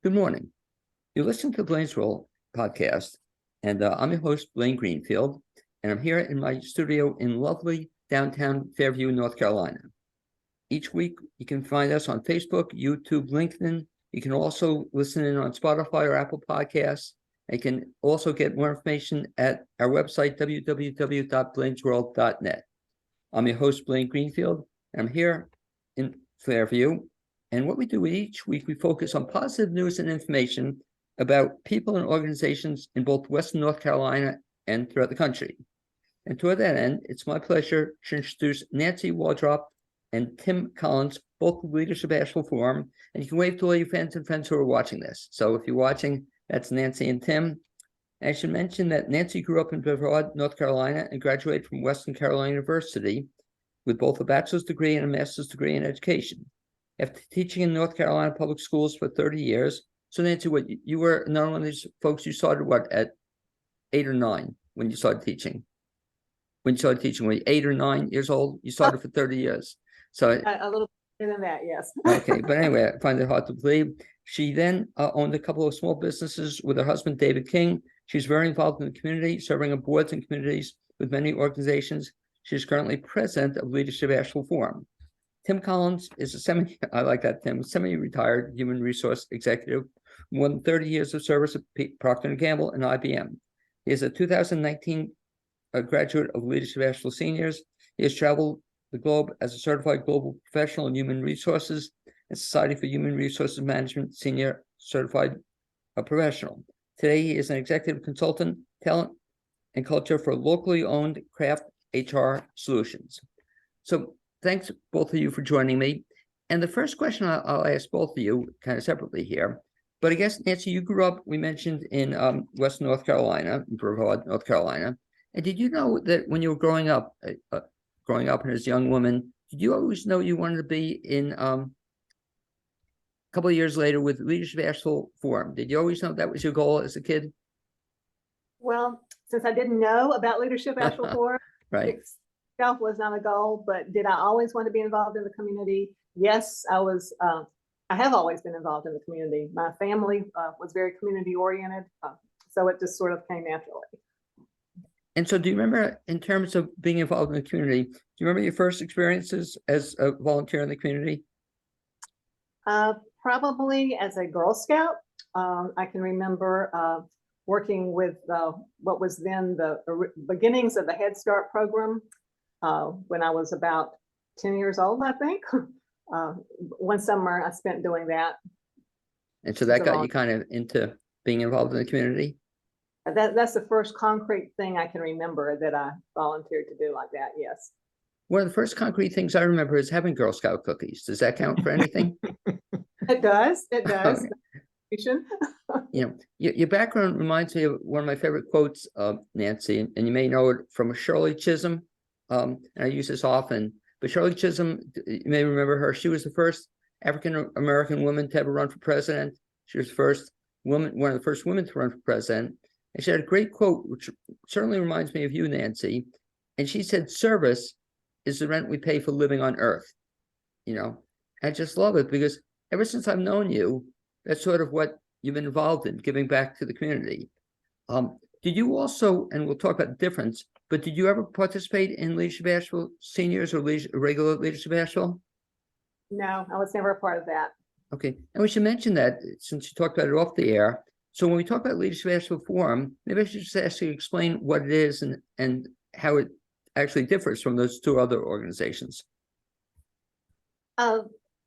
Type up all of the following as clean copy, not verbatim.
Good morning. You're listening to the BLAINESWORLD podcast, and I'm your host, Blaine Greenfield, and I'm here in my studio in lovely downtown Fairview, North Carolina. Each week, you can find us on Facebook, YouTube, LinkedIn. You can also listen in on Spotify or Apple Podcasts. You can also get more information at our website, www.blainesworld.net. I'm your host, Blaine Greenfield, and I'm here in Fairview. And what we do each week, we focus on positive news and information about people and organizations in both Western North Carolina and throughout the country. And toward that end, it's my pleasure to introduce Nancy Wardrop and Tim Collins, both of Leadership Asheville Forum. And you can wave to all your fans and friends who are watching this. So if you're watching, that's Nancy and Tim. And I should mention that Nancy grew up in Brevard, North Carolina, and graduated from Western Carolina University with both a bachelor's degree and a master's degree in education. After teaching in North Carolina public schools for 30 years, so Nancy, what you were another one of these folks, you started what, at 8 or 9 when you started teaching? When you started teaching, were you 8 or 9 years old? You started for 30 years. So a little bit than that, yes. Okay, but anyway, I find it hard to believe. She then owned a couple of small businesses with her husband, David King. She's very involved in the community, serving on boards and communities with many organizations. She's currently president of Leadership Asheville Forum. Tim Collins is a semi-retired human resource executive, more than 30 years of service at Procter & Gamble and IBM. He is a 2019 graduate of Leadership Asheville Seniors. He has traveled the globe as a certified global professional in human resources and Society for Human Resources Management Senior Certified Professional. Today, he is an executive consultant, talent and culture for locally owned craft HR solutions. So thanks both of you for joining me. And the first question I'll ask both of you kind of separately here, but I guess, Nancy, you grew up, we mentioned, in Western North Carolina, in Brevard, North Carolina. And did you know that when you were growing up and as a young woman, did you always know you wanted to be in a couple of years later with Leadership Asheville Forum? Did you always know that was your goal as a kid? Well, since I didn't know about Leadership Asheville Forum, Right. Itself was not a goal, but did I always want to be involved in the community? Yes, I was. I have always been involved in the community. My family was very community oriented, so it just sort of came naturally. And so do you remember, in terms of being involved in the community, do you remember your first experiences as a volunteer in the community? Probably as a Girl Scout. I can remember working with what was then the beginnings of the Head Start program when I was about 10 years old, I think. One summer I spent doing that. And so that got you kind of into being involved in the community? That's the first concrete thing I can remember that I volunteered to do like that, yes. One of the first concrete things I remember is having Girl Scout cookies. Does that count for anything? It does. It does. Okay. You know, your background reminds me of one of my favorite quotes, Nancy, and you may know it from Shirley Chisholm. And I use this often, but Shirley Chisholm, you may remember her. She was the first African-American woman to ever run for president. She was one of the first women to run for president. And she had a great quote, which certainly reminds me of you, Nancy. And she said, "Service is the rent we pay for living on earth." You know, I just love it because ever since I've known you, that's sort of what you've been involved in, giving back to the community. Did you also, and we'll talk about the difference, but did you ever participate in Leadership Asheville Seniors or regular Leadership Asheville? No, I was never a part of that. Okay, and we should mention that since you talked about it off the air. So when we talk about Leadership Asheville Forum, maybe I should just ask you to explain what it is and how it actually differs from those two other organizations.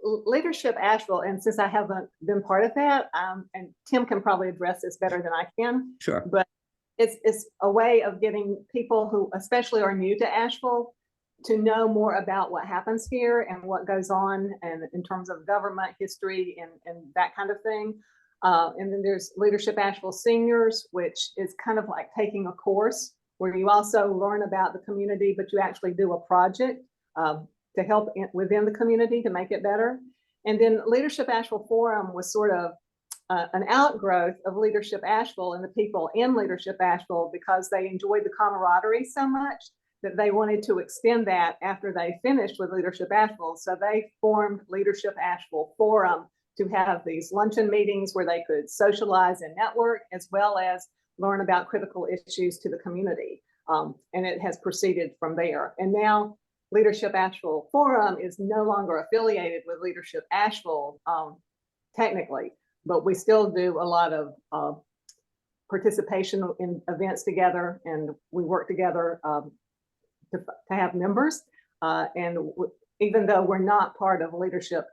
Leadership Asheville, and since I haven't been part of that, and Tim can probably address this better than I can. Sure. But it's a way of getting people who especially are new to Asheville to know more about what happens here and what goes on and in terms of government history and that kind of thing. And then there's Leadership Asheville Seniors, which is kind of like taking a course where you also learn about the community, but you actually do a project to help within the community to make it better. And then Leadership Asheville Forum was sort of an outgrowth of Leadership Asheville and the people in Leadership Asheville because they enjoyed the camaraderie so much that they wanted to extend that after they finished with Leadership Asheville. So they formed Leadership Asheville Forum to have these luncheon meetings where they could socialize and network, as well as learn about critical issues to the community. And it has proceeded from there. And now Leadership Asheville Forum is no longer affiliated with Leadership Asheville, technically, but we still do a lot of participation in events together, and we work together to have members. Even though we're not part of leadership,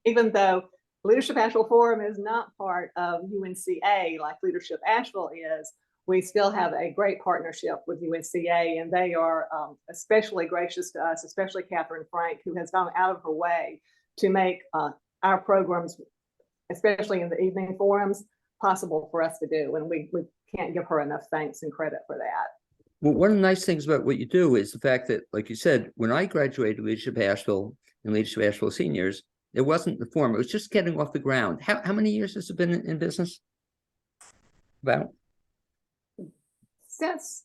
even though Leadership Asheville Forum is not part of UNCA like Leadership Asheville is, we still have a great partnership with UNCA, and they are especially gracious to us, especially Catherine Frank, who has gone out of her way to make our programs, especially in the evening forums, possible for us to do. And we can't give her enough thanks and credit for that. Well, one of the nice things about what you do is the fact that, like you said, when I graduated Leadership Asheville and Leadership Asheville Seniors, it wasn't the form. It was just getting off the ground. How many years has it been in business? About? Since,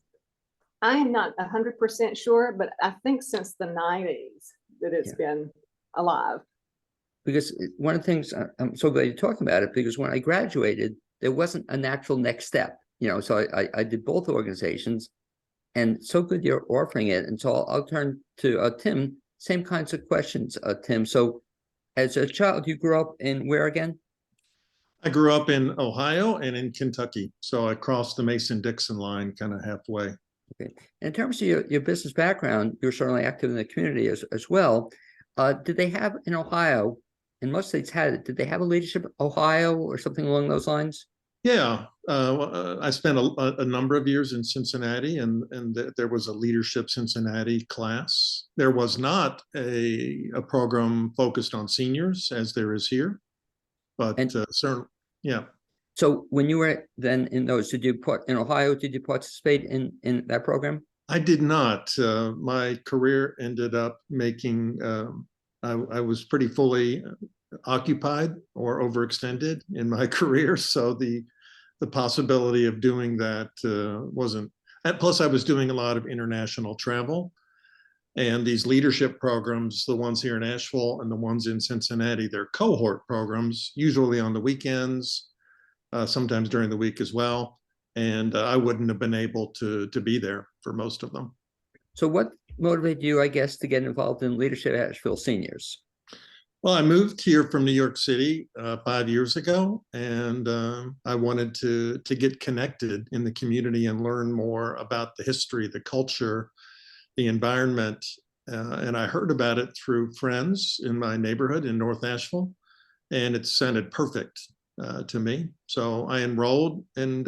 I am not 100% sure, but I think since the 90s that it's been alive. Because one of the things, I'm so glad you're talking about it, because when I graduated, there wasn't a natural next step. So I did both organizations, and so good you're offering it. And so I'll turn to Tim, same kinds of questions, Tim. So as a child, you grew up in where again? I grew up in Ohio and in Kentucky. So I crossed the Mason-Dixon line kind of halfway. Okay. In terms of your business background, you're certainly active in the community as well. Did they have in Ohio, and most states had it, did they have a Leadership Ohio or something along those lines? Yeah, I spent a number of years in Cincinnati, and there was a Leadership Cincinnati class. There was not a program focused on seniors as there is here, but certainly, yeah. So when you were then in those, in Ohio, did you participate in that program? I did not. My career ended up making, I was pretty fully occupied or overextended in my career. So the possibility of doing that wasn't, and plus I was doing a lot of international travel, and these leadership programs, the ones here in Asheville and the ones in Cincinnati, they're cohort programs, usually on the weekends, sometimes during the week as well. And I wouldn't have been able to be there for most of them. So what motivated you, I guess, to get involved in Leadership Asheville Seniors? Well, I moved here from New York City 5 years ago, and I wanted to get connected in the community and learn more about the history, the culture, the environment. And I heard about it through friends in my neighborhood in North Asheville, and it sounded perfect to me. So I enrolled, and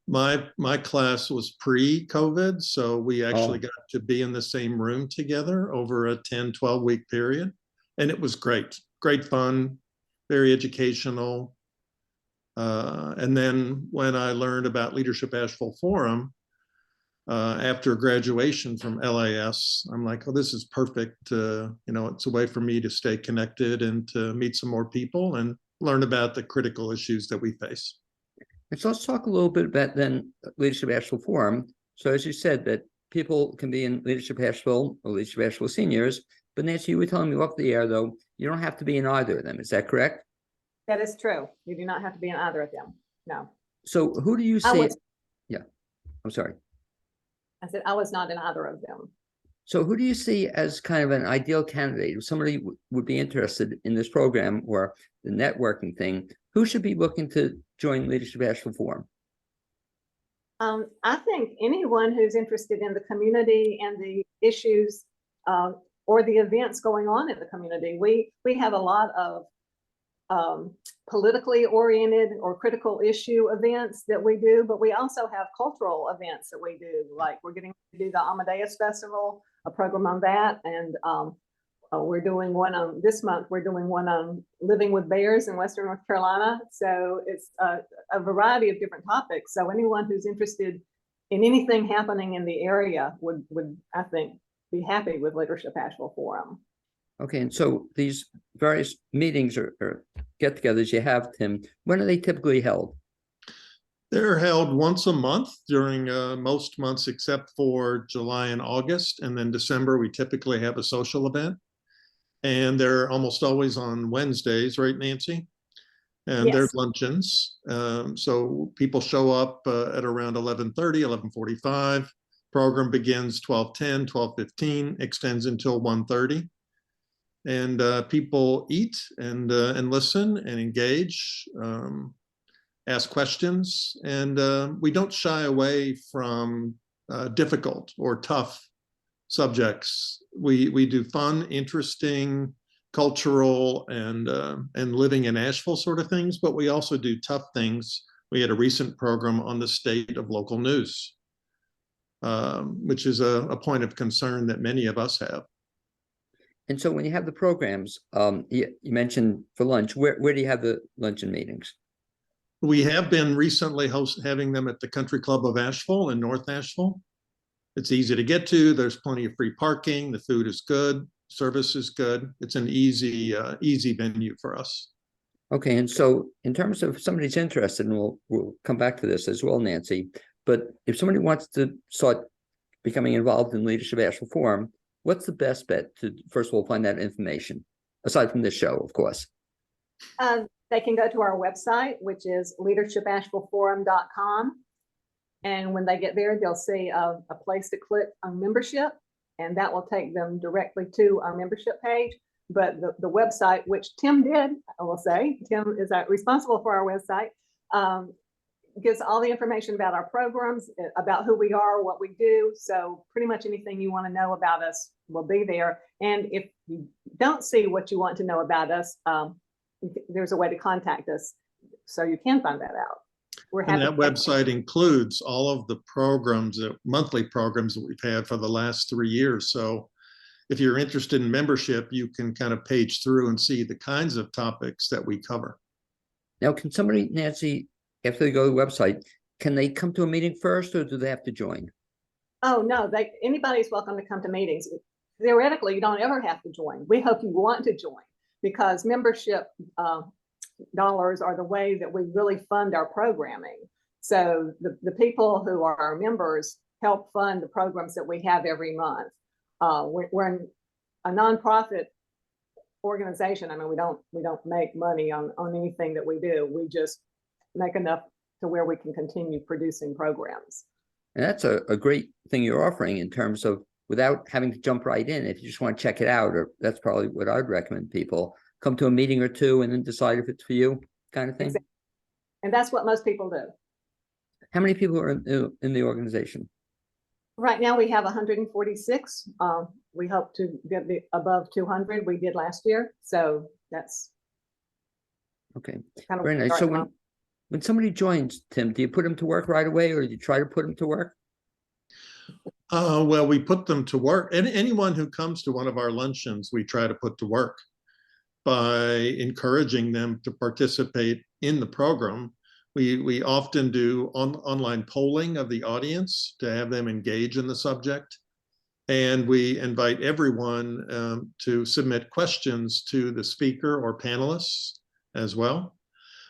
my class was pre-COVID, so we actually got to be in the same room together over a 10, 12-week period. And it was great fun, very educational. And then when I learned about Leadership Asheville Forum, after graduation from LAS, I'm like, oh, this is perfect. It's a way for me to stay connected and to meet some more people and learn about the critical issues that we face. And so let's talk a little bit about then Leadership Asheville Forum. So as you said, that people can be in Leadership Asheville or Leadership Asheville Seniors, but Nancy, you were telling me off the air, though, you don't have to be in either of them. Is that correct? That is true. You do not have to be in either of them. No. So who do you see? Yeah, I'm sorry. I said I was not in either of them. So who do you see as kind of an ideal candidate? If somebody would be interested in this program or the networking thing, who should be looking to join Leadership Asheville Forum? I think anyone who's interested in the community and the issues or the events going on in the community. We have a lot of politically oriented or critical issue events that we do, but we also have cultural events that we do. Like we're getting to do the Amadeus Festival, a program on that, and we're doing one on this month. We're doing one on living with bears in Western North Carolina. So it's a variety of different topics. So anyone who's interested in anything happening in the area would I think, be happy with Leadership Asheville Forum. Okay, and so these various meetings or get-togethers you have, Tim, when are they typically held? They're held once a month during most months except for July and August, and then December we typically have a social event. And they're almost always on Wednesdays, right, Nancy? And there's Yes. luncheons. So people show up at around 11:30, 11:45. Program begins 12:10, 12:15, extends until 1:30. And people eat and listen and engage, ask questions. And we don't shy away from difficult or tough subjects. We do fun, interesting, cultural, and living in Asheville sort of things, but we also do tough things. We had a recent program on the state of local news, which is a point of concern that many of us have. And so when you have the programs, you mentioned for lunch, where do you have the luncheon meetings? We have been recently having them at the Country Club of Asheville in North Asheville. It's easy to get to. There's plenty of free parking. The food is good. Service is good. It's an easy venue for us. Okay, and so in terms of if somebody's interested, and we'll come back to this as well, Nancy, but if somebody wants to start becoming involved in Leadership Asheville Forum, what's the best bet to, first of all, find that information, aside from this show, of course? They can go to our website, which is leadershipashevilleforum.com. And when they get there, they'll see a place to click on membership, and that will take them directly to our membership page. But the website, which Tim did, I will say, Tim is responsible for our website, gives all the information about our programs, about who we are, what we do. So pretty much anything you want to know about us will be there. And if you don't see what you want to know about us, there's a way to contact us so you can find that out. We're happy. And that website includes all of the programs, monthly programs that we've had for the last 3 years. So if you're interested in membership, you can kind of page through and see the kinds of topics that we cover. Now, can somebody, Nancy, after they go to the website, can they come to a meeting first, or do they have to join? Oh, no, anybody's welcome to come to meetings. Theoretically, you don't ever have to join. We hope you want to join, because membership dollars are the way that we really fund our programming. So the people who are our members help fund the programs that we have every month. We're a nonprofit organization. I mean, we don't make money on anything that we do. We just make enough to where we can continue producing programs. And that's a great thing you're offering in terms of, without having to jump right in, if you just want to check it out, or that's probably what I'd recommend people, come to a meeting or two and then decide if it's for you, kind of thing. Exactly. And that's what most people do. How many people are in the organization? Right now we have 146. We hope to get above 200. We did last year. So that's okay. Kind of Very nice. So when somebody joins, Tim, do you put them to work right away, or do you try to put them to work? Well, we put them to work. And anyone who comes to one of our luncheons, we try to put to work by encouraging them to participate in the program. We often do online polling of the audience to have them engage in the subject. And we invite everyone to submit questions to the speaker or panelists as well.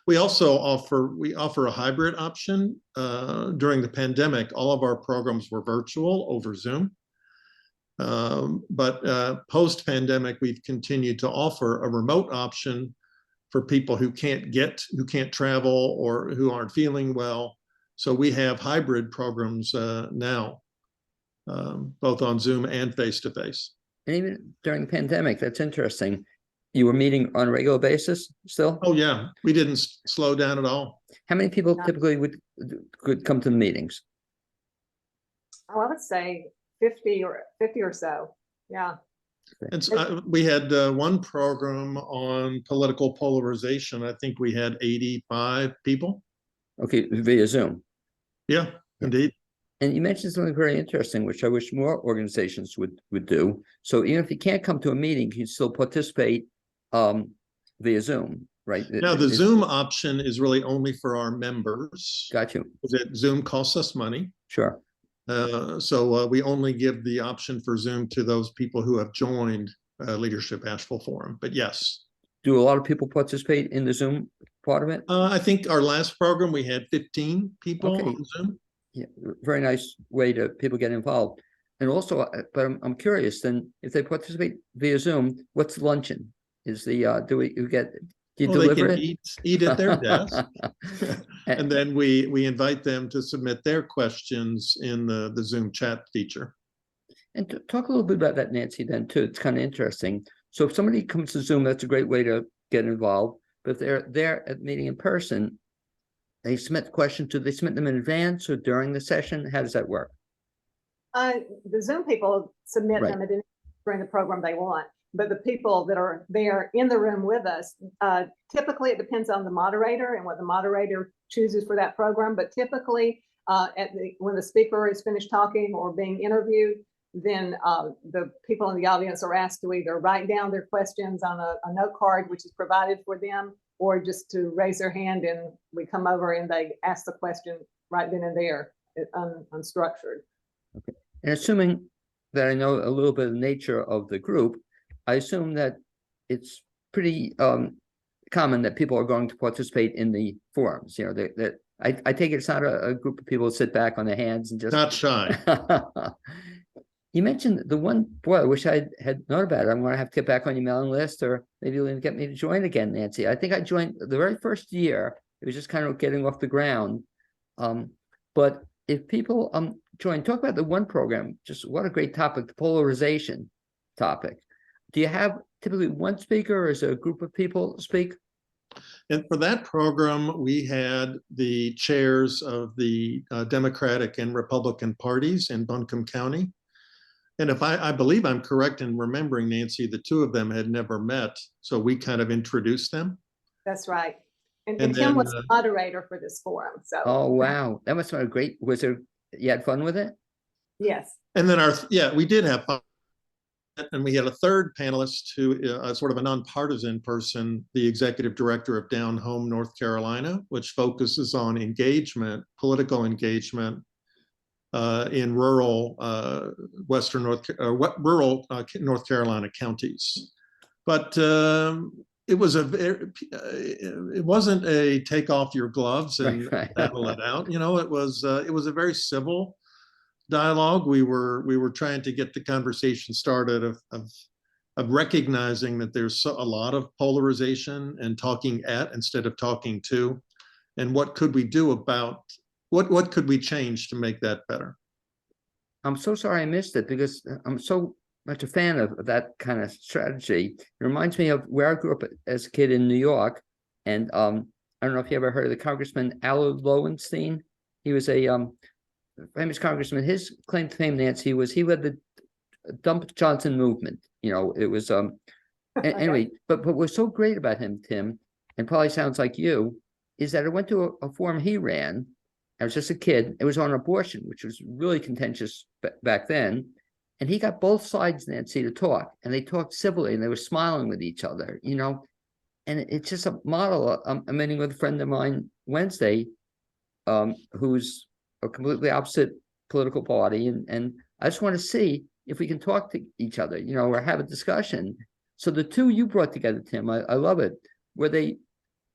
We also offer a hybrid option. During the pandemic, all of our programs were virtual over Zoom. But post-pandemic, we've continued to offer a remote option for people who can't travel or who aren't feeling well. So we have hybrid programs now, both on Zoom and face-to-face. And even during the pandemic, that's interesting. You were meeting on a regular basis still? Oh yeah, we didn't slow down at all. How many people typically could come to the meetings? Oh, I would say 50 or so. Yeah. And we had one program on political polarization. I think we had 85 people. Okay, via Zoom. Yeah, indeed. And you mentioned something very interesting, which I wish more organizations would do. So even if you can't come to a meeting, you can still participate via Zoom, right? Now, the Zoom option is really only for our members. Got you. Zoom costs us money. Sure. So we only give the option for Zoom to those people who have joined Leadership Asheville Forum. But yes. Do a lot of people participate in the Zoom part of it? I think our last program, we had 15 people on Zoom. Yeah, very nice way to people get involved. And also, but I'm curious, then if they participate via Zoom, what's the luncheon? Is the, do you Well, they deliver can it? eat at their desk. And- And then we invite them to submit their questions in the Zoom chat feature. And talk a little bit about that, Nancy, then too. It's kind of interesting. So if somebody comes to Zoom, that's a great way to get involved. But if they're there at meeting in person, they submit the question. Do they submit them in advance or during the session? How does that work? The Zoom people submit Right. them at any during the program they want, but the people that are there in the room with us, typically it depends on the moderator and what the moderator chooses for that program. But typically, when the speaker is finished talking or being interviewed, then the people in the audience are asked to either write down their questions on a note card, which is provided for them, or just to raise their hand and we come over and they ask the question right then and there, unstructured. Okay. And assuming that I know a little bit of the nature of the group, I assume that it's pretty common that people are going to participate in the forums. You know, that I take it it's not a group of people who sit back on their hands and just Not shy. You mentioned the one, boy, I wish I had known about it. I'm going to have to get back on your mailing list, or maybe you'll even get me to join again, Nancy. I think I joined the very first year. It was just kind of getting off the ground. But if people join, talk about the one program, just what a great topic, the polarization topic. Do you have typically one speaker, or is it a group of people speak? And for that program, we had the chairs of the Democratic and Republican parties in Buncombe County. And if I believe I'm correct in remembering, Nancy, the two of them had never met. So we kind of introduced them. That's right. And And Tim then, was the moderator for this forum. So, Oh, wow. That must have been a great, was there, you had fun with it? yes. and then we did have fun. And we had a third panelist who sort of a nonpartisan person, the executive director of Down Home, North Carolina, which focuses on engagement, political engagement in rural North Carolina counties. But it wasn't a take off your gloves and Right. battle it out. You know, it was a very civil dialogue. We were trying to get the conversation started of recognizing that there's a lot of polarization and talking at instead of talking to, and what could we do about what could we change to make that better? I'm so sorry I missed it, because I'm so much a fan of that kind of strategy. It reminds me of where I grew up as a kid in New York. And I don't know if you ever heard of the Congressman Al Lowenstein. He was a famous congressman. His claim to fame, Nancy, was he led the Dump Johnson movement. You know, it was anyway, but what's so great about him, Tim, and probably sounds like you, is that I went to a forum he ran. I was just a kid. It was on abortion, which was really contentious back then. And he got both sides, Nancy, to talk, and they talked civilly, and they were smiling with each other, you know. And it's just a model. I'm meeting with a friend of mine Wednesday, who's a completely opposite political party, and I just want to see if we can talk to each other, you know, or have a discussion. So the two you brought together, Tim, I love it. Were they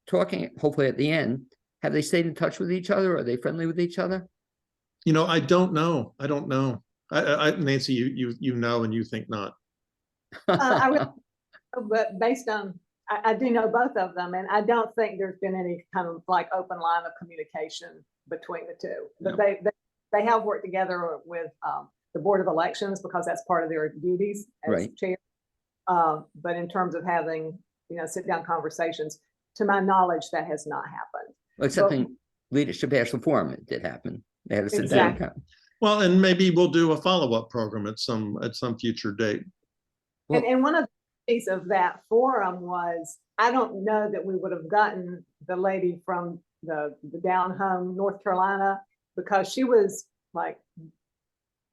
talking, hopefully at the end? Have they stayed in touch with each other? Are they friendly with each other? You know, I don't know. Nancy, you know, and you think not. I really, but based on, I do know both of them, and I don't think there's been any kind of like open line of communication between the two. But No. they have worked together with the Board of Elections, because that's part of their duties as Right. chair. But in terms of having, you know, sit down conversations, to my knowledge, that has not happened. Accepting leadership national forum, it did happen. They had to sit Exactly. down. Well, and maybe we'll do a follow-up program at some future date. Well, And one of the piece of that forum was, I don't know that we would have gotten the lady from the Down Home, North Carolina, because she was like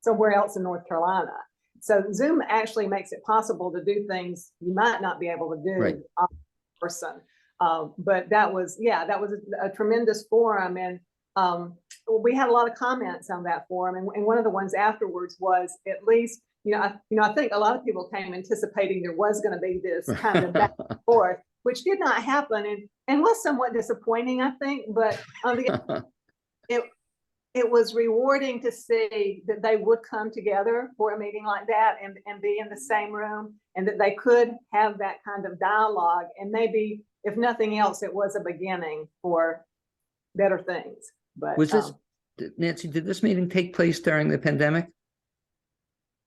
somewhere else in North Carolina. So Zoom actually makes it possible to do things you might not be able to do Right. in person. But that was a tremendous forum. And we had a lot of comments on that forum. And one of the ones afterwards was, at least, I think a lot of people came anticipating there was going to be this kind of back and forth, which did not happen, and was somewhat disappointing, I think. But on the it was rewarding to see that they would come together for a meeting like that and be in the same room, and that they could have that kind of dialogue. And maybe, if nothing else, it was a beginning for better things. But Was this, Nancy, did this meeting take place during the pandemic?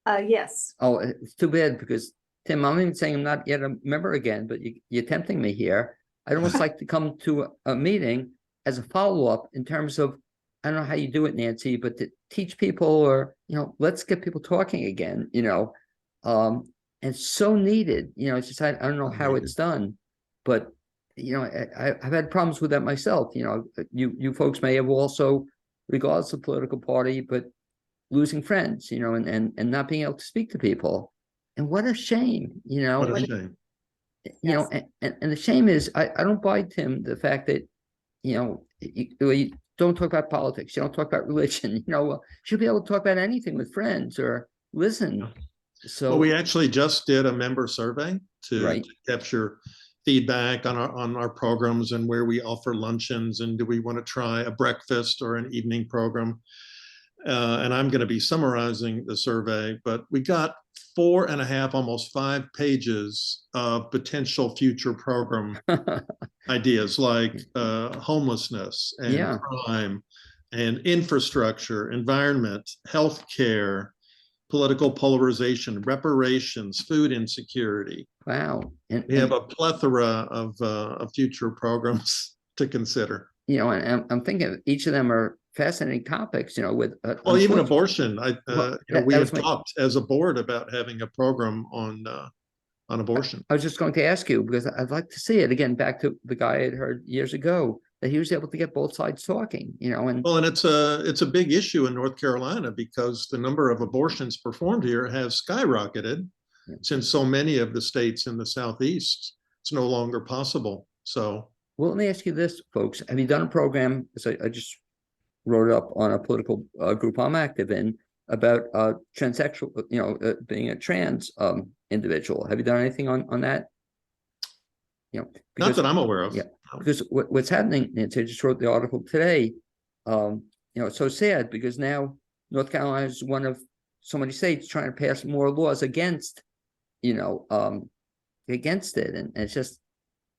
yes. Oh, it's too bad, because Tim, I'm even saying I'm not yet a member again, but you're tempting me here. I'd almost like to come to a meeting as a follow-up in terms of, I don't know how you do it, Nancy, but to teach people, or, let's get people talking again, and so needed, it's just, I don't know how it's done, but, I've had problems with that myself. You folks may have also, regardless of political party, but losing friends, and not being able to speak to people. And what a shame, What a shame. Yes. And the shame is, I don't buy, Tim, the fact that, you don't talk about politics, you don't talk about religion, you should be able to talk about anything with friends or listen. So Well, we actually just did a member survey to Right. capture feedback on our programs and where we offer luncheons, and do we want to try a breakfast or an evening program. And I'm going to be summarizing the survey, but we got 4.5, almost 5 pages of potential future program ideas, like homelessness and Yeah. crime and infrastructure, environment, healthcare, political polarization, reparations, food insecurity. Wow. And We have a plethora of future programs to consider. and I'm thinking each of them are fascinating topics, with Well, even unfortunately- abortion. Well, We that have was my- talked as a board about having a program on abortion. I was just going to ask you, because I'd like to see it again, back to the guy I had heard years ago, that he was able to get both sides talking, and Well, and it's a big issue in North Carolina, because the number of abortions performed here has skyrocketed since so many of the states in the Southeast, it's no longer possible. So, well, let me ask you this, folks. Have you done a program, because I just wrote up on a political group I'm active in, about transsexual, being a trans individual? Have you done anything on that? not Because, that I'm aware of. yeah, because what's happening, Nancy, I just wrote the article today. It's so sad, because now North Carolina is one of so many states trying to pass more laws against, against it, and it's just,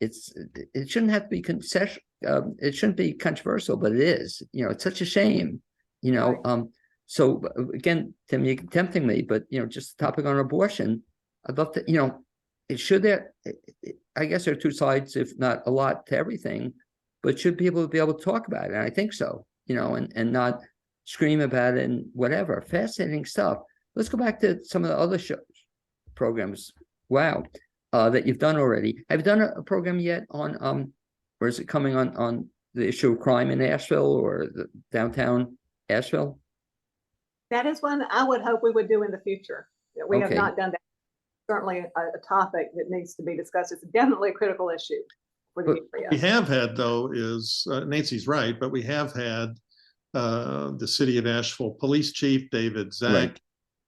it shouldn't have to be concession. It shouldn't be controversial, but it is. It's such a shame. Right. So again, Tim, you're tempting me, but just the topic on abortion, I'd love to. Should there? I guess there are two sides, if not a lot, to everything, but should people be able to talk about it? And I think so. And not scream about it and whatever. Fascinating stuff. Let's go back to some of the other programs. Wow. That you've done already. Have you done a program yet on or is it coming on the issue of crime in Asheville or the downtown Asheville? That is one I would hope we would do in the future. We have Okay. not done that. Certainly a topic that needs to be discussed. It's definitely a critical issue for the area. We have had, though, is Nancy's right, but we have had the city of Asheville police chief, David Zach, Right.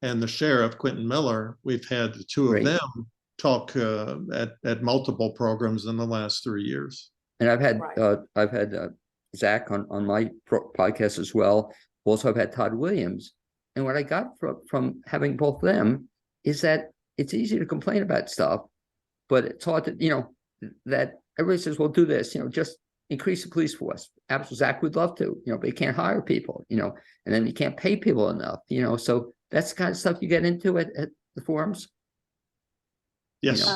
and the sheriff, Quentin Miller. We've had the two Right. of them talk at multiple programs in the last 3 years. And I've had Right. Zach on my podcast as well. Also, I've had Todd Williams. And what I got from having both of them is that it's easy to complain about stuff, but it's hard to, that everybody says, well, do this, just increase the police force. Absolutely, Zach would love to, but you can't hire people, and then you can't pay people enough, so that's the kind of stuff you get into at the forums. Yes.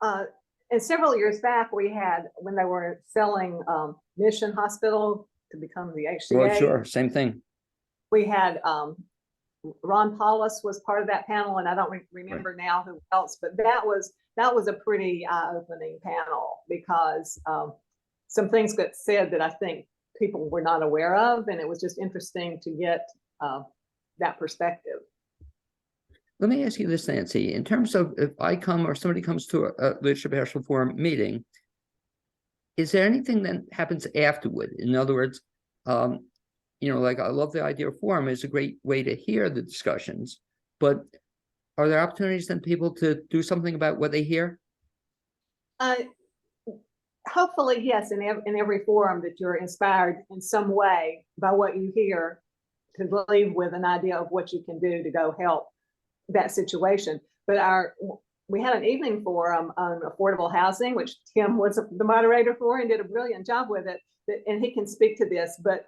And several years back, we had, when they were selling Mission Hospital to become the HCA. Well, sure, same thing. We had Ron Paulus was part of that panel, and I don't remember now who else, but that was a pretty eye-opening panel, because some things got said that I think people were not aware of, and it was just interesting to get that perspective. Let me ask you this, Nancy, in terms of if I come or somebody comes to a Leadership Asheville Forum meeting, is there anything that happens afterward? In other words, like I love the idea of forum, is a great way to hear the discussions, but are there opportunities then people to do something about what they hear? hopefully, yes, in every forum that you're inspired in some way by what you hear to leave with an idea of what you can do to go help that situation. But we had an evening forum on affordable housing, which Tim was the moderator for and did a brilliant job with it. And he can speak to this, but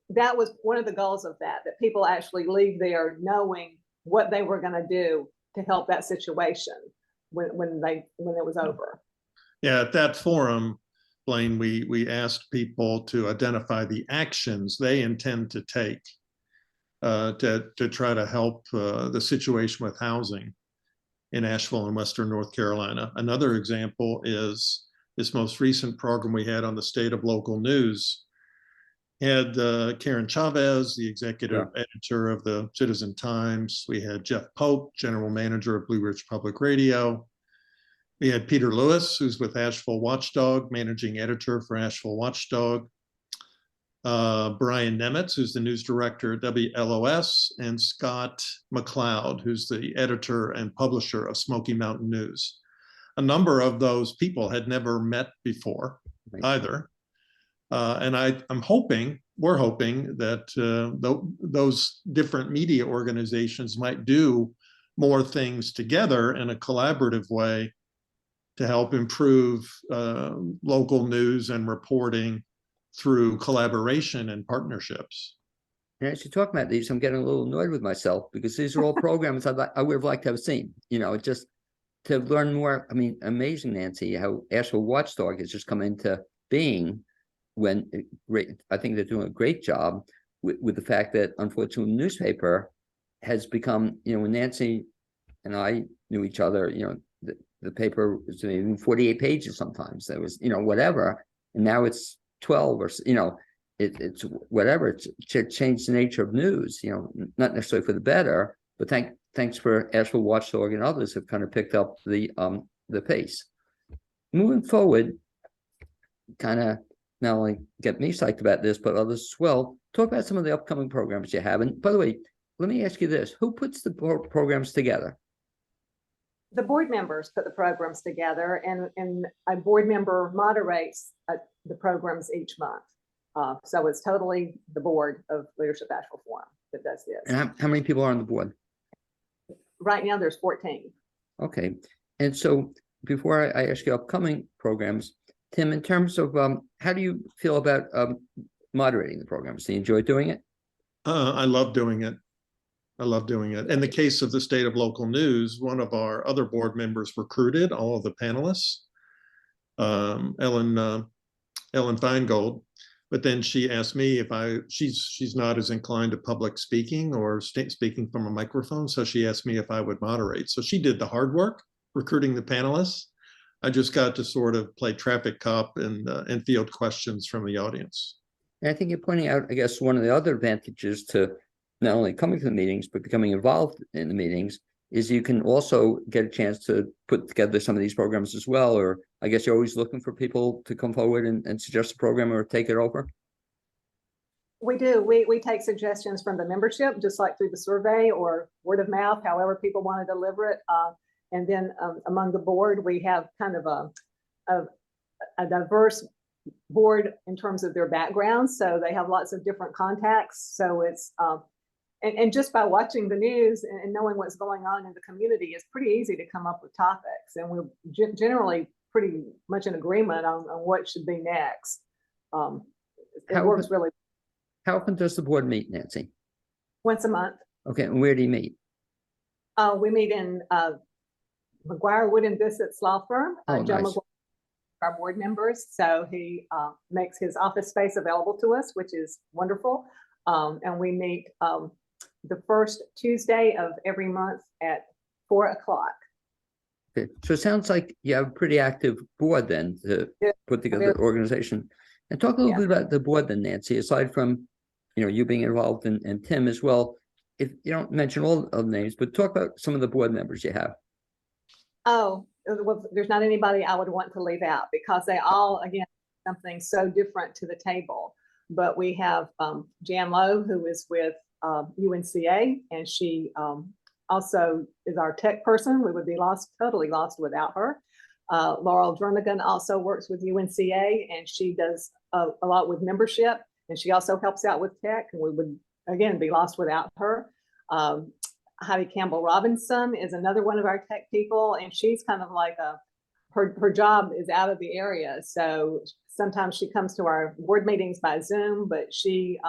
that was one of the goals of that people actually leave there knowing what they were going to do to help that situation when it was over. Yeah, at that forum, Blaine, we asked people to identify the actions they intend to take to try to help the situation with housing in Asheville and Western North Carolina. Another example is this most recent program we had on the state of local news. Had Karen Chavez, the executive editor of the Citizen Times. We had Jeff Pope, general manager of Blue Ridge Public Radio. We had Peter Lewis, who's with Asheville Watchdog, managing editor for Asheville Watchdog. Brian Nemitz, who's the news director at WLOS, and Scott McLeod, who's the editor and publisher of Smoky Mountain News. A number of those people had never met before either. And we're hoping that those different media organizations might do more things together in a collaborative way to help improve local news and reporting through collaboration and partnerships. And as you talk about these, I'm getting a little annoyed with myself because these are all programs I would have liked to have seen, just to learn more. I mean, amazing, Nancy, how Asheville Watchdog has just come into being I think they're doing a great job with the fact that, unfortunately, the newspaper has become, when Nancy and I knew each other, the paper was even 48 pages sometimes. There was, whatever. And now it's 12 or, it's whatever. It's changed the nature of news, not necessarily for the better, but thanks for Asheville Watchdog and others have kind of picked up the pace. Moving forward, kind of not only get me psyched about this, but others as well. Talk about some of the upcoming programs you have. And by the way, let me ask you this. Who puts the programs together? The board members put the programs together, and a board member moderates the programs each month. So it's totally the board of Leadership Asheville Forum that does this. And how many people are on the board? Right now, there's 14. Okay. And so before I ask you upcoming programs, Tim, in terms of how do you feel about moderating the programs? Do you enjoy doing it? I love doing it. I love doing it. In the case of the state of local news, one of our other board members recruited all of the panelists, Ellen Feingold, but then she asked me if she's not as inclined to public speaking or speaking from a microphone. So she asked me if I would moderate. So she did the hard work, recruiting the panelists. I just got to sort of play traffic cop and field questions from the audience. And I think you're pointing out, I guess, one of the other advantages to not only coming to the meetings, but becoming involved in the meetings is you can also get a chance to put together some of these programs as well. Or I guess you're always looking for people to come forward and suggest a program or take it over. We do. We take suggestions from the membership, just like through the survey or word of mouth, however people want to deliver it. And then among the board, we have kind of a diverse board in terms of their backgrounds. So they have lots of different contacts. So it's, and just by watching the news and knowing what's going on in the community, it's pretty easy to come up with topics. And we're generally pretty much in agreement on what should be next. It works really. How often does the board meet, Nancy? Once a month. Okay, and where do you meet? We meet in McGuire Wood and Bissett's law firm. Oh, Joe nice. McGuire, our board members. So he makes his office space available to us, which is wonderful. And we meet the first Tuesday of every month at 4 o'clock. Okay. So it sounds like you have a pretty active board then to put together the organization. And talk a little bit about the board then, Nancy, aside from, you being involved and Tim as well. If you don't mention all of the names, but talk about some of the board members you have. Oh, well, there's not anybody I would want to leave out because they all, again, something so different to the table. But we have Jan Lowe, who is with UNCA, and she also is our tech person. We would be totally lost without her. Laurel Jernigan also works with UNCA, and she does a lot with membership, and she also helps out with tech, and we would, again, be lost without her. Heidi Campbell Robinson is another one of our tech people, and she's kind of like her job is out of the area. So sometimes she comes to our board meetings by Zoom, but she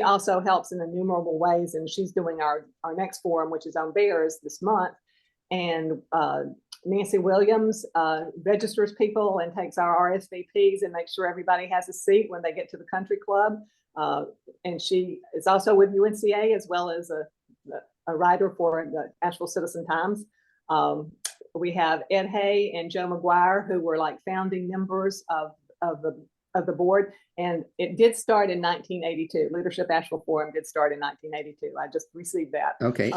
also helps in innumerable ways, and she's doing our next forum, which is on bears this month. And Nancy Williams registers people and takes our RSVPs and makes sure everybody has a seat when they get to the country club. And she is also with UNCA, as well as a writer for the Asheville Citizen Times. We have Ed Hay and Joe McGuire, who were like founding members of the board, and it did start in 1982. Leadership Asheville Forum did start in 1982. I just received that. Okay.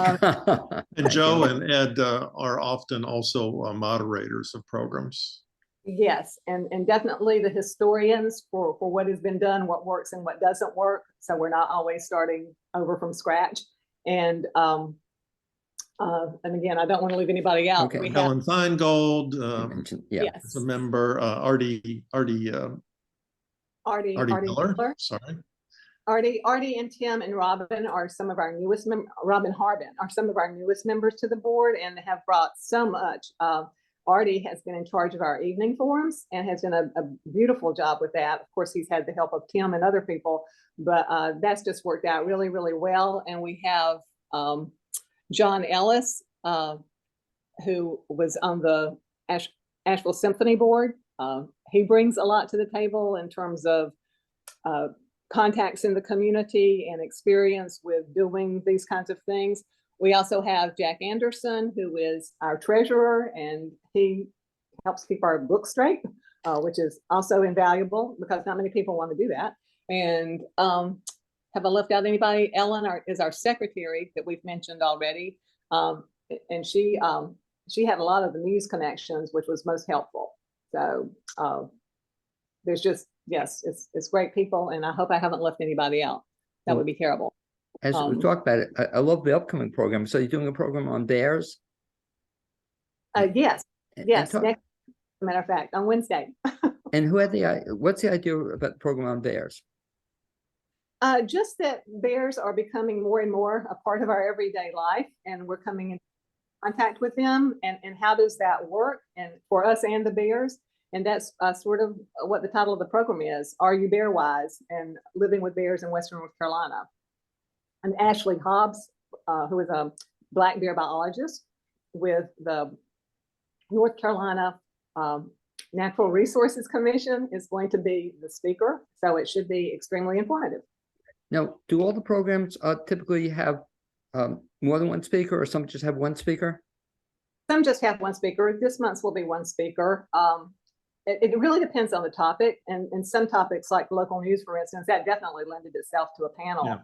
And Joe and Ed are often also moderators of programs. Yes, and definitely the historians for what has been done, what works and what doesn't work. So we're not always starting over from scratch. And again, I don't want to leave anybody out. Okay. We have Helen Feingold Yeah. yes, is a member. Artie Miller. Miller. Sorry. Artie and Tim and Robin are some of our newest Robin Harbin are some of our newest members to the board, and have brought so much. Artie has been in charge of our evening forums and has done a beautiful job with that. Of course, he's had the help of Tim and other people, but that's just worked out really, really well. And we have John Ellis, who was on the Asheville Symphony Board. He brings a lot to the table in terms of contacts in the community and experience with doing these kinds of things. We also have Jack Anderson, who is our treasurer, and he helps keep our books straight, which is also invaluable because not many people want to do that. And have I left out anybody? Ellen is our secretary that we've mentioned already. And she had a lot of the news connections, which was most helpful. So there's just, yes, it's great people, and I hope I haven't left anybody out. That would be terrible. As we talk about it, I love the upcoming program. So you're doing a program on bears? Yes, next, talk, matter of fact, on Wednesday. and what's the idea about the program on bears? Just that bears are becoming more and more a part of our everyday life, and we're coming in contact with them, and how does that work, and for us and the bears. And that's sort of what the title of the program is: Are You Bear Wise? And living with bears in Western North Carolina. And Ashley Hobbs, who is a black bear biologist with the North Carolina Natural Resources Commission, is going to be the speaker. So it should be extremely informative. Now, do all the programs typically have more than one speaker, or some just have one speaker? Some just have one speaker. This month's will be one speaker. It really depends on the topic, and some topics like local news, for instance, that definitely lended itself to a panel. Yeah.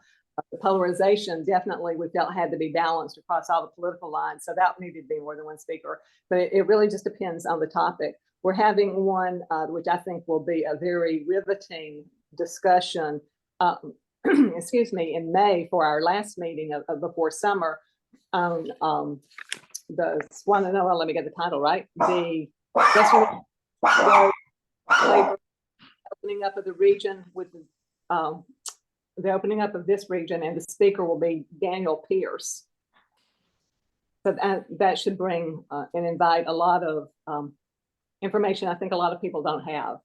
The polarization definitely we felt had to be balanced across all the political lines, so that needed to be more than one speaker. But it really just depends on the topic. We're having one which I think will be a very riveting discussion. Excuse me, in May for our last meeting of before summer. The one, no, let me get the title right. The opening up of the region with the opening up of this region, and the speaker will be Daniel Pierce. So that should bring and invite a lot of information I think a lot of people don't have.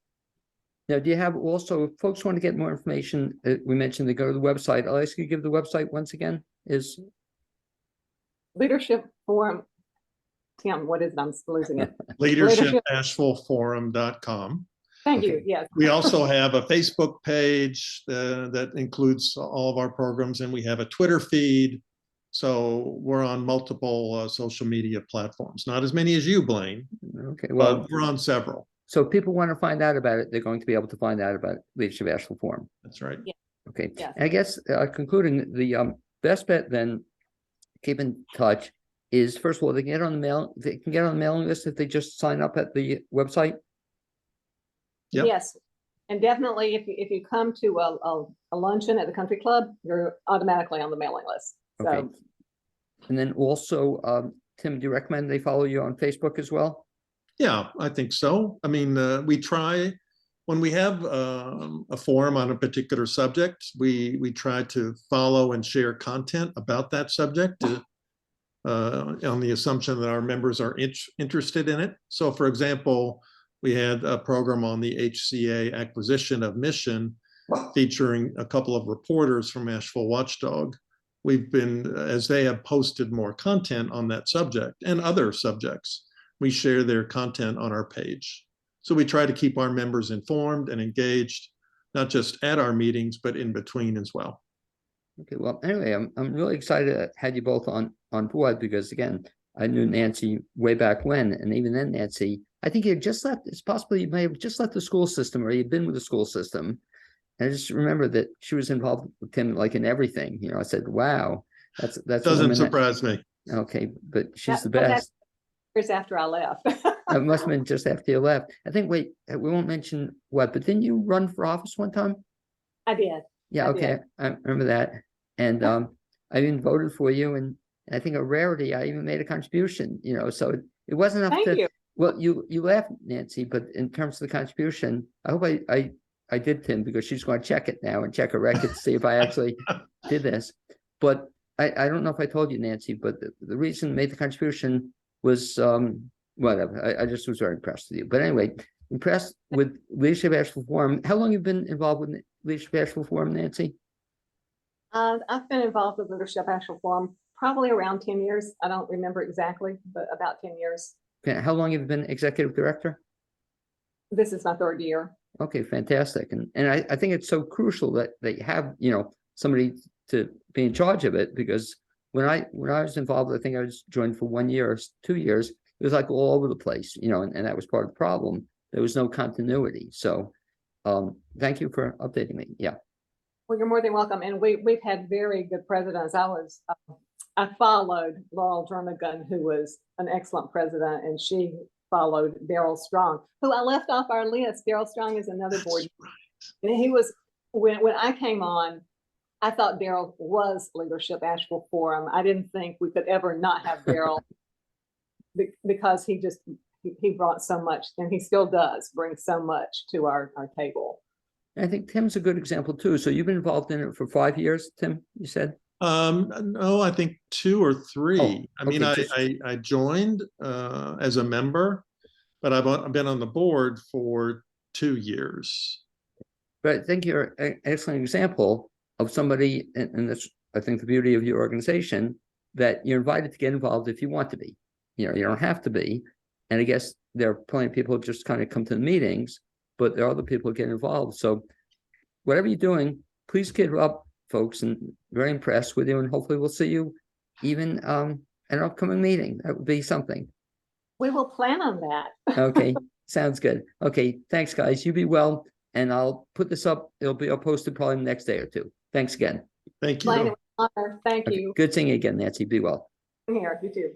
Now, do you have also, if folks want to get more information, we mentioned they go to the website. I'll ask you to give the website once again. Is Leadership Forum. Tim, what is it? I'm losing it. LeadershipAshevilleForum.com. Thank you. Yes. We also have a Facebook page that includes all of our programs, and we have a Twitter feed. So we're on multiple social media platforms. Not as many as you, Blaine. Okay, well, but we're on several. So if people want to find out about it, they're going to be able to find out about Leadership Asheville Forum. That's right. Yeah. Okay. Yeah. And I guess concluding, the best bet then, keep in touch, is first of all, they can get on the mailing list if they just sign up at the website. Yep. Yes, and definitely if you come to a luncheon at the country club, you're automatically on the mailing list. So. Okay. And then also, Tim, do you recommend they follow you on Facebook as well? Yeah, I think so. I mean, we try, when we have a forum on a particular subject, we try to follow and share content about that subject on the assumption that our members are interested in it. So for example, we had a program on the HCA acquisition of Mission featuring a couple of reporters from Asheville Watchdog. We've been, as they have posted more content on that subject and other subjects, we share their content on our page. So we try to keep our members informed and engaged, not just at our meetings, but in between as well. Okay, well, anyway, I'm really excited to have you both on board because again, I knew Nancy way back when, and even then, Nancy, I think you just left. It's possible you may have just left the school system, or you've been with the school system. And I just remember that she was involved with Tim like in everything. You know, I said, "Wow, that's doesn't surprise me." Okay, but she's the best. Years after I left. It must have been just after you left. I think. Wait, we won't mention what, but didn't you run for office one time? I did. Yeah, okay, I remember that. And I even voted for you, and I think a rarity, I even made a contribution, you know, so it wasn't enough Thank you. well, you laughed, Nancy, but in terms of the contribution, I hope I did, Tim, because she's going to check it now and check her record to see if I actually did this. But I don't know if I told you, Nancy, but the reason I made the contribution was whatever. I just was very impressed with you. But anyway, impressed with Leadership Asheville Forum. How long have you been involved with Leadership Asheville Forum, Nancy? I've been involved with Leadership Asheville Forum probably around 10 years. I don't remember exactly, but about 10 years. Okay, how long have you been executive director? This is my 3rd year. Okay, fantastic. And I think it's so crucial that they have, you know, somebody to be in charge of it, because when I was involved, I think I was joined for 1 year or 2 years. It was like all over the place, you know, and that was part of the problem. There was no continuity. So thank you for updating me. Yeah. Well, you're more than welcome. And we've had very good presidents. I followed Laurel Jernigan, who was an excellent president, and she followed Daryl Strong, who I left off our list. Daryl Strong is another board. And he was, when I came on, I thought Daryl was Leadership Asheville Forum. I didn't think we could ever not have Daryl because he brought so much, and he still does bring so much to our table. I think Tim's a good example too. So you've been involved in it for 5 years, Tim, you said? No, I think 2 or 3. Oh, I mean, okay, I joined as a member, but I've been on the board for 2 years. But I think you're an excellent example of somebody, and that's, I think, the beauty of your organization, that you're invited to get involved if you want to be. You know, you don't have to be. And I guess there are plenty of people who just kind of come to the meetings, but there are other people who get involved. So whatever you're doing, please keep it up, folks, and very impressed with you. And hopefully we'll see you even at an upcoming meeting. That would be something. We will plan on that. Okay, sounds good. Okay, thanks, guys. You be well. And I'll put this up. It'll be posted probably the next day or 2. Thanks again. Thank you. Blaine, it was an honor. Thank you. Good seeing you again, Nancy. Be well. Here, you too.